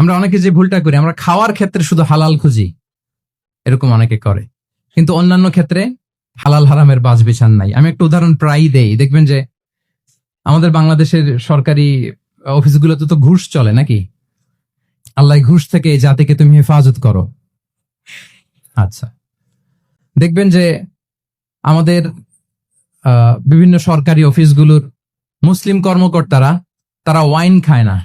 আমরা অনেকে যে ভুলটা করি, আমরা খাওয়ার ক্ষেত্রে শুধু হালাল খুঁজি, এরকম অনেকে করে, কিন্তু অন্যান্য ক্ষেত্রে হালাল হারামের বাজ বিছান নাই। আমি একটা উদাহরণ প্রায়ই দেই, দেখবেন যে আমাদের বাংলাদেশের সরকারি অফিসগুলোতে তো ঘুষ চলে নাকি? আল্লাহ ঘুষ থেকে এই জাতিকে তুমি হেফাজত করো। আচ্ছা, দেখবেন যে আমাদের বিভিন্ন সরকারি অফিসগুলোর মুসলিম কর্মকর্তারা তারা ওয়াইন খায় না।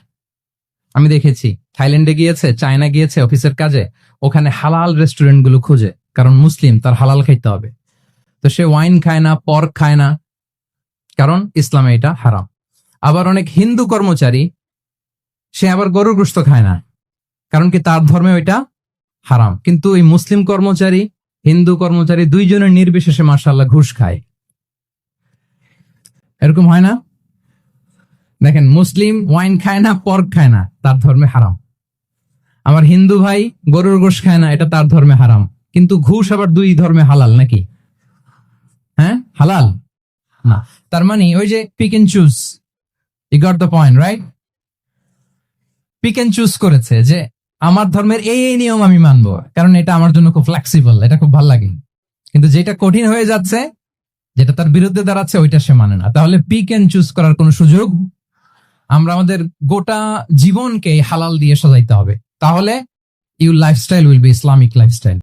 আমি দেখেছি থাইল্যান্ডে গিয়েছে, চায়না গিয়েছে অফিসের কাজে, ওখানে হালাল রেস্টুরেন্ট গুলো খুঁজে, কারণ মুসলিম, তার হালাল খাইতে হবে। তো সে ওয়াইন খায় না, পর্ক খায় না, কারণ ইসলামে এটা হারাম। আবার অনেক হিন্দু কর্মচারী, সে আবার গরুর গোশত খায় না, কারণ কি তার ধর্মে ওইটা হারাম। কিন্তু এই মুসলিম কর্মচারী, হিন্দু কর্মচারী দুইজনের নির্বিশেষে মাশাআল্লাহ ঘুষ খায়। এরকম হয় না? দেখেন, মুসলিম ওয়াইন খায় না, পর্ক খায় না, তার ধর্মে হারাম। আমার হিন্দু ভাই গরুর গোশত খায় না, এটা তার ধর্মে হারাম। কিন্তু ঘুষ আবার দুই ধর্মে হালাল নাকি? হ্যাঁ, হালাল না। তার মানে ওই যে pick and choose, you got the point, right? Pick and choose করেছে যে আমার ধর্মের এই নিয়ম আমি মানবো, কারণ এটা আমার জন্য খুব ফ্লেক্সিবল, এটা খুব ভালো লাগে। কিন্তু যেটা কঠিন হয়ে যাচ্ছে, যেটা তার বিরুদ্ধে দাঁড়াচ্ছে, ওইটা সে মানে না। তাহলে পিক এন্ড চুজ করার কোনো সুযোগ, আমরা আমাদের গোটা জীবনকে হালাল দিয়ে সাজাইতে হবে, তাহলে your lifestyle will be Islamic lifestyle.